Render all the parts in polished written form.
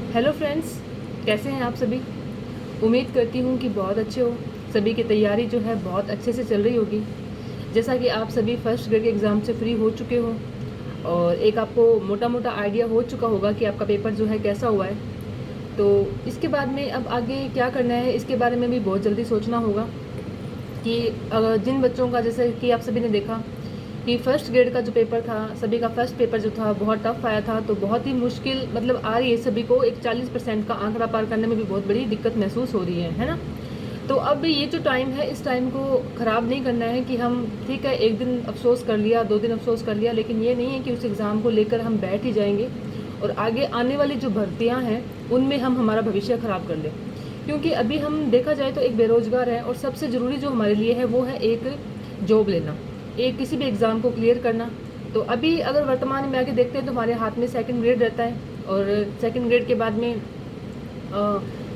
Hello friends, कैसे हैं आप सभी। उम्मीद करती हूँ कि बहुत अच्छे हो। सभी की तैयारी जो है बहुत अच्छे से चल रही होगी। जैसा कि आप सभी फर्स्ट ग्रेड के एग्ज़ाम से फ्री हो चुके हो और एक आपको मोटा मोटा आइडिया हो चुका होगा कि आपका पेपर जो है कैसा हुआ है। तो इसके बाद में अब आगे क्या करना है इसके बारे में भी बहुत जल्दी सोचना होगा कि अगर जिन बच्चों का, जैसे कि आप सभी ने देखा कि फर्स्ट ग्रेड का जो पेपर था, सभी का फर्स्ट पेपर जो था बहुत टफ आया था, तो बहुत ही मुश्किल मतलब आ रही है सभी को। एक 40% का आंकड़ा पार करने में भी बहुत बड़ी दिक्कत महसूस हो रही है ना। तो अब ये जो टाइम है, इस टाइम को ख़राब नहीं करना है कि हम ठीक है एक दिन अफसोस कर लिया, 2 दिन अफसोस कर लिया, लेकिन ये नहीं है कि उस एग्ज़ाम को लेकर हम बैठ ही जाएंगे और आगे आने वाली जो भर्तियाँ हैं उनमें हम हमारा भविष्य ख़राब कर लें। क्योंकि अभी हम देखा जाए तो एक बेरोज़गार है और सबसे ज़रूरी जो हमारे लिए है वो है एक जॉब लेना, एक किसी भी एग्ज़ाम को क्लियर करना। तो अभी अगर वर्तमान में आके देखते हैं तो हमारे हाथ में सेकंड ग्रेड रहता है और सेकंड ग्रेड के बाद में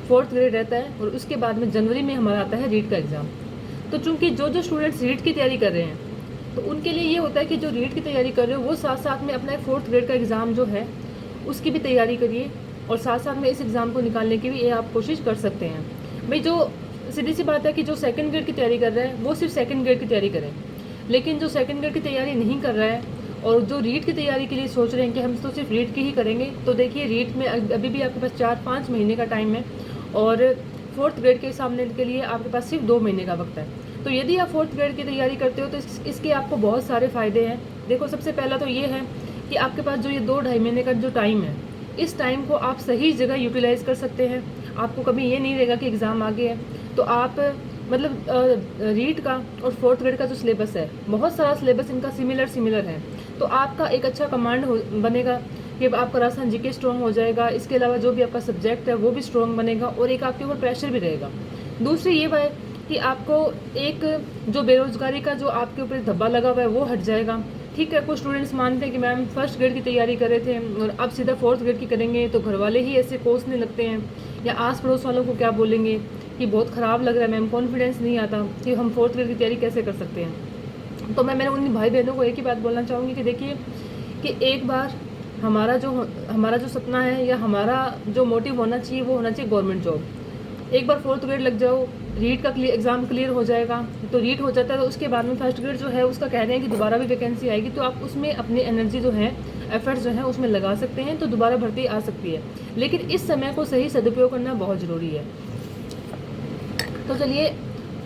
फोर्थ ग्रेड रहता है और उसके बाद में जनवरी में हमारा आता है रीट का एग्ज़ाम। तो चूंकि जो जो स्टूडेंट्स रीट की तैयारी कर रहे हैं तो उनके लिए ये होता है कि जो रीट की तैयारी कर रहे हो वो साथ साथ में अपना फोर्थ ग्रेड का एग्ज़ाम जो है उसकी भी तैयारी करिए और साथ साथ में इस एग्ज़ाम को निकालने की भी ये आप कोशिश कर सकते हैं। भाई जो सीधी सी बात है कि जो सेकंड ग्रेड की तैयारी कर रहा है वो सिर्फ सेकंड ग्रेड की तैयारी करें, लेकिन जो सेकंड ग्रेड की तैयारी नहीं कर रहा है और जो रीट की तैयारी के लिए सोच रहे हैं कि हम तो सिर्फ रीट की ही करेंगे, तो देखिए रीट में अभी भी आपके पास 4-5 महीने का टाइम है और फोर्थ ग्रेड के सामने के लिए आपके पास सिर्फ 2 महीने का वक्त है। तो यदि आप फोर्थ ग्रेड की तैयारी करते हो तो इसके आपको बहुत सारे फ़ायदे हैं। देखो, सबसे पहला तो ये है कि आपके पास जो ये 2-2.5 महीने का जो टाइम है, इस टाइम को आप सही जगह यूटिलाइज़ कर सकते हैं। आपको कभी ये नहीं रहेगा कि एग्ज़ाम आगे है तो आप मतलब रीट का और फोर्थ ग्रेड का जो सिलेबस है, बहुत सारा सिलेबस इनका सिमिलर है। तो आपका एक अच्छा कमांड बनेगा कि आपका राजस्थान जीके स्ट्रॉन्ग हो जाएगा। इसके अलावा जो भी आपका सब्जेक्ट है वो भी स्ट्रॉन्ग बनेगा और एक आपके ऊपर प्रेशर भी रहेगा। दूसरी ये बात कि आपको एक जो बेरोजगारी का जो आपके ऊपर धब्बा लगा हुआ है वो हट जाएगा। ठीक है, कुछ स्टूडेंट्स मानते हैं कि मैम फर्स्ट ग्रेड की तैयारी कर रहे थे और अब सीधा फोर्थ ग्रेड की करेंगे तो घर वाले ही ऐसे कोसने लगते हैं या आस पड़ोस वालों को क्या बोलेंगे कि बहुत ख़राब लग रहा है मैम, कॉन्फिडेंस नहीं आता कि हम फोर्थ ग्रेड की तैयारी कैसे कर सकते हैं। तो मैंने उन भाई बहनों को एक ही बात बोलना चाहूँगी कि देखिए कि एक बार हमारा जो सपना है या हमारा जो मोटिव होना चाहिए वो होना चाहिए गवर्नमेंट जॉब। एक बार फोर्थ ग्रेड लग जाओ, रीट का एग्ज़ाम क्लियर हो जाएगा, तो रीट हो जाता है तो उसके बाद में फर्स्ट ग्रेड जो है उसका कह रहे हैं कि दोबारा भी वैकेंसी आएगी, तो आप उसमें अपनी एनर्जी जो है, एफर्ट्स जो है उसमें लगा सकते हैं, तो दोबारा भर्ती आ सकती है। लेकिन इस समय को सही सदुपयोग करना बहुत ज़रूरी है। तो चलिए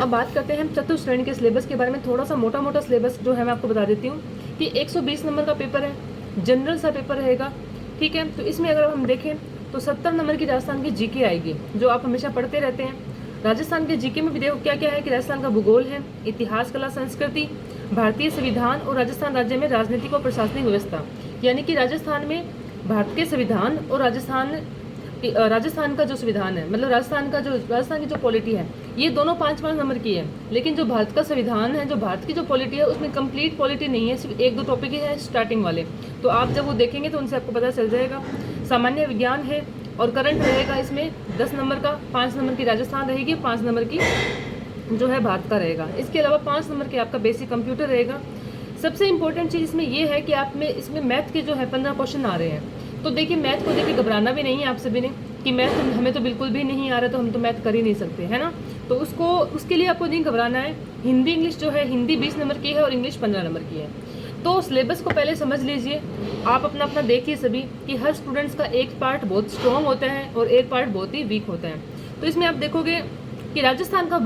अब बात करते हैं हम चतुर्थ श्रेणी के सिलेबस के बारे में। थोड़ा सा मोटा मोटा सिलेबस जो है मैं आपको बता देती हूँ कि 120 नंबर का पेपर है, जनरल सा पेपर रहेगा। ठीक है, तो इसमें अगर हम देखें तो 70 नंबर की राजस्थान की जीके आएगी जो आप हमेशा पढ़ते रहते हैं। राजस्थान के जीके में भी देखो क्या क्या है कि राजस्थान का भूगोल है, इतिहास, कला, संस्कृति, भारतीय संविधान और राजस्थान राज्य में राजनीतिक और प्रशासनिक व्यवस्था। यानी कि राजस्थान में भारत के संविधान और राजस्थान का जो संविधान है, मतलब राजस्थान की जो पॉलिटी है, ये दोनों 5-5 नंबर की है। लेकिन जो भारत का संविधान है, जो भारत की जो पॉलिटी है, उसमें कंप्लीट पॉलिटी नहीं है, सिर्फ 1-2 टॉपिक ही है स्टार्टिंग वाले। तो आप जब वो देखेंगे तो उनसे आपको पता चल जाएगा। सामान्य विज्ञान है और करंट रहेगा इसमें 10 नंबर का, 5 नंबर की राजस्थान रहेगी, 5 नंबर की जो है भारत का रहेगा। इसके अलावा 5 नंबर के आपका बेसिक कंप्यूटर रहेगा। सबसे इंपॉर्टेंट चीज़ इसमें यह है कि आप में इसमें मैथ के जो है 15 क्वेश्चन आ रहे हैं। तो देखिए मैथ को देखिए घबराना भी नहीं है आप सभी ने कि मैथ हमें तो बिल्कुल भी नहीं आ रहा तो हम तो मैथ कर ही नहीं सकते, है ना। तो उसके लिए आपको नहीं घबराना है। हिंदी इंग्लिश जो है, हिंदी 20 नंबर की है और इंग्लिश 15 नंबर की है। तो सिलेबस को पहले समझ लीजिए, आप अपना अपना देखिए सभी कि हर स्टूडेंट्स का एक पार्ट बहुत स्ट्रॉन्ग होता है और एक पार्ट बहुत ही वीक होता है। तो इसमें आप देखोगे कि राजस्थान का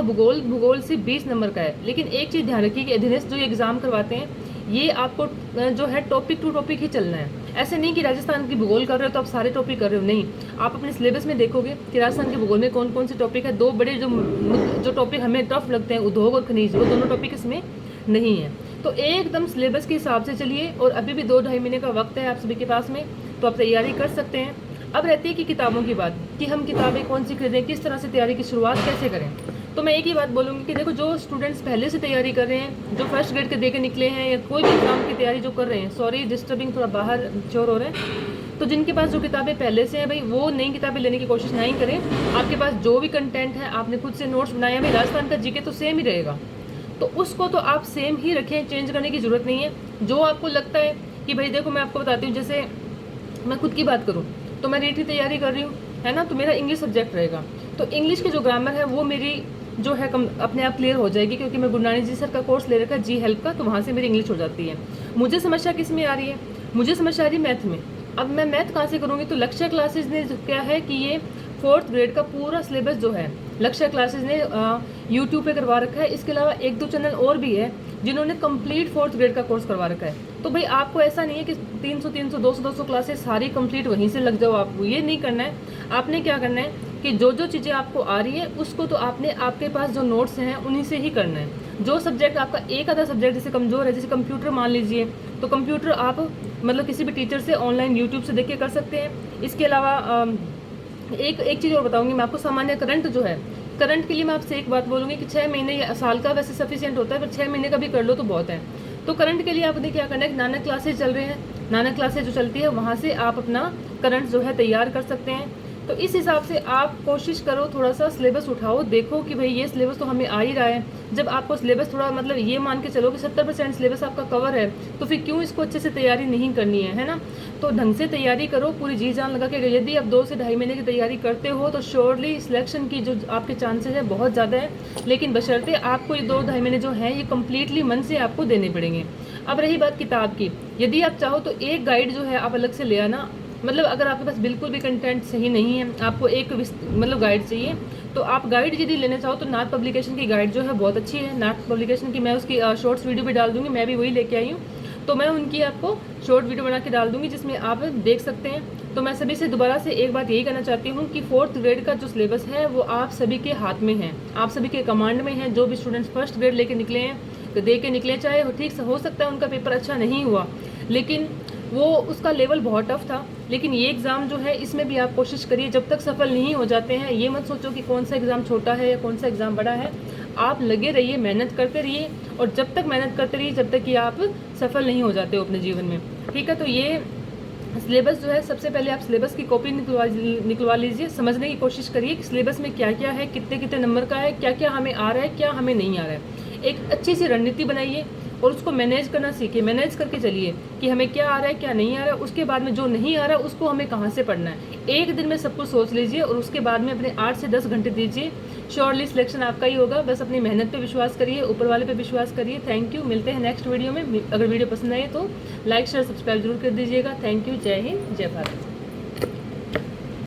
भूगोल सिर्फ 20 नंबर का है। लेकिन एक चीज़ ध्यान रखिए कि अधीनस्थ जो एग्ज़ाम करवाते हैं ये आपको जो है टॉपिक टू टॉपिक ही चलना है। ऐसे नहीं कि राजस्थान की भूगोल कर रहे हो तो आप सारे टॉपिक कर रहे हो, नहीं। आप अपने सिलेबस में देखोगे कि राजस्थान के भूगोल में कौन कौन से टॉपिक है। 2 बड़े जो टॉपिक हमें टफ लगते हैं, उद्योग और खनिज, वो दोनों टॉपिक इसमें नहीं है। तो एकदम सिलेबस के हिसाब से चलिए और अभी भी 2-2.5 महीने का वक्त है आप सभी के पास में, तो आप तैयारी कर सकते हैं। अब रहती है कि किताबों की बात, कि हम किताबें कौन सी खरीदें, किस तरह से तैयारी की शुरुआत कैसे करें। तो मैं एक ही बात बोलूँगी कि देखो, जो स्टूडेंट्स पहले से तैयारी कर रहे हैं, जो फर्स्ट ग्रेड के दे के निकले हैं या कोई भी एग्जाम की तैयारी जो कर रहे हैं, सॉरी डिस्टर्बिंग, थोड़ा बाहर शोर हो रहे हैं, तो जिनके पास जो किताबें पहले से हैं भाई वो नई किताबें लेने की कोशिश नहीं करें। आपके पास जो भी कंटेंट है आपने खुद से नोट्स बनाया, भाई राजस्थान का जीके तो सेम ही रहेगा, तो उसको तो आप सेम ही रखें, चेंज करने की ज़रूरत नहीं है। जो आपको लगता है कि भाई देखो मैं आपको बताती हूँ, जैसे मैं खुद की बात करूँ तो मैं रीट की तैयारी कर रही हूँ, है ना, तो मेरा इंग्लिश सब्जेक्ट रहेगा। तो इंग्लिश की जो ग्रामर है वो मेरी जो है अपने आप क्लियर हो जाएगी, क्योंकि मैं गुरु नानक जी सर का कोर्स ले रखा है जी हेल्प का, तो वहाँ से मेरी इंग्लिश हो जाती है। मुझे समस्या किस में आ रही है? मुझे समस्या आ रही है मैथ में। अब मैं मैथ कहाँ से करूँगी? तो लक्ष्य क्लासेज ने क्या है कि ये 4th ग्रेड का पूरा सिलेबस जो है लक्ष्य क्लासेज ने यूट्यूब पे करवा रखा है। इसके अलावा 1-2 चैनल और भी है जिन्होंने कंप्लीट 4th ग्रेड का कोर्स करवा रखा है। तो भाई आपको ऐसा नहीं है कि 300 200 क्लासेस सारी कंप्लीट वहीं से लग जाओ, आपको ये नहीं करना है। आपने क्या करना है कि जो जो चीज़ें आपको आ रही है उसको तो आपने आपके पास जो नोट्स हैं उन्हीं से ही करना है। जो सब्जेक्ट आपका एक आधा सब्जेक्ट जैसे कमज़ोर है, जैसे कंप्यूटर मान लीजिए, तो कंप्यूटर आप मतलब किसी भी टीचर से ऑनलाइन यूट्यूब से देख के कर सकते हैं। इसके अलावा एक चीज़ और बताऊंगी मैं आपको। सामान्य करंट जो है, करंट के लिए मैं आपसे एक बात बोलूँगी कि 6 महीने या साल का वैसे सफिशिएंट होता है, पर 6 महीने का भी कर लो तो बहुत है। तो करंट के लिए आपने क्या करना है, नानक क्लासेज चल रहे हैं, नानक क्लासेज जो चलती है वहाँ से आप अपना करंट जो है तैयार कर सकते हैं। तो इस हिसाब से आप कोशिश करो, थोड़ा सा सिलेबस उठाओ, देखो कि भाई ये सिलेबस तो हमें आ ही रहा है। जब आपको सिलेबस थोड़ा मतलब ये मान के चलो कि 70% सिलेबस आपका कवर है, तो फिर क्यों इसको अच्छे से तैयारी नहीं करनी है ना। तो ढंग से तैयारी करो, पूरी जी जान लगा के। यदि आप 2 से ढाई महीने की तैयारी करते हो तो श्योरली सिलेक्शन की जो आपके चांसेस है बहुत ज़्यादा है, लेकिन बशर्ते आपको ये 2-2.5 महीने जो हैं ये कम्प्लीटली मन से आपको देने पड़ेंगे। अब रही बात किताब की, यदि आप चाहो तो एक गाइड जो है आप अलग से ले आना। मतलब अगर आपके पास बिल्कुल भी कंटेंट सही नहीं है, आपको एक मतलब गाइड चाहिए, तो आप गाइड यदि लेना चाहो तो नाथ पब्लिकेशन की गाइड जो है बहुत अच्छी है। नाथ पब्लिकेशन की मैं उसकी शॉर्ट्स वीडियो भी डाल दूंगी, मैं भी वही लेके आई हूँ, तो मैं उनकी आपको शॉर्ट वीडियो बना के डाल दूंगी जिसमें आप देख सकते हैं। तो मैं सभी से दोबारा से एक बात यही कहना चाहती हूँ कि 4th ग्रेड का जो सिलेबस है वो आप सभी के हाथ में है, आप सभी के कमांड में है। जो भी स्टूडेंट्स 1st ग्रेड लेके निकले हैं तो दे के निकले, चाहे ठीक हो सकता है उनका पेपर अच्छा नहीं हुआ, लेकिन वो उसका लेवल बहुत टफ था। लेकिन ये एग्ज़ाम जो है इसमें भी आप कोशिश करिए, जब तक सफल नहीं हो जाते हैं ये मत सोचो कि कौन सा एग्ज़ाम छोटा है या कौन सा एग्ज़ाम बड़ा है। आप लगे रहिए, मेहनत करते रहिए, और जब तक मेहनत करते रहिए जब तक कि आप सफल नहीं हो जाते हो अपने जीवन में। ठीक है, तो ये सिलेबस जो है, सबसे पहले आप सिलेबस की कॉपी निकलवा लीजिए, समझने की कोशिश करिए कि सिलेबस में क्या क्या है, कितने कितने नंबर का है, क्या क्या हमें आ रहा है, क्या हमें नहीं आ रहा है। एक अच्छी सी रणनीति बनाइए और उसको मैनेज करना सीखिए, मैनेज करके चलिए कि हमें क्या आ रहा है क्या नहीं आ रहा है। उसके बाद में जो नहीं आ रहा है उसको हमें कहाँ से पढ़ना है, एक दिन में सब कुछ सोच लीजिए और उसके बाद में अपने 8 से 10 घंटे दीजिए। श्योरली सिलेक्शन आपका ही होगा। बस अपनी मेहनत पे विश्वास करिए, ऊपर वाले पे विश्वास करिए। थैंक यू, मिलते हैं नेक्स्ट वीडियो में। अगर वीडियो पसंद आए तो लाइक शेयर सब्सक्राइब जरूर कर दीजिएगा। थैंक यू, जय हिंद, जय भारत।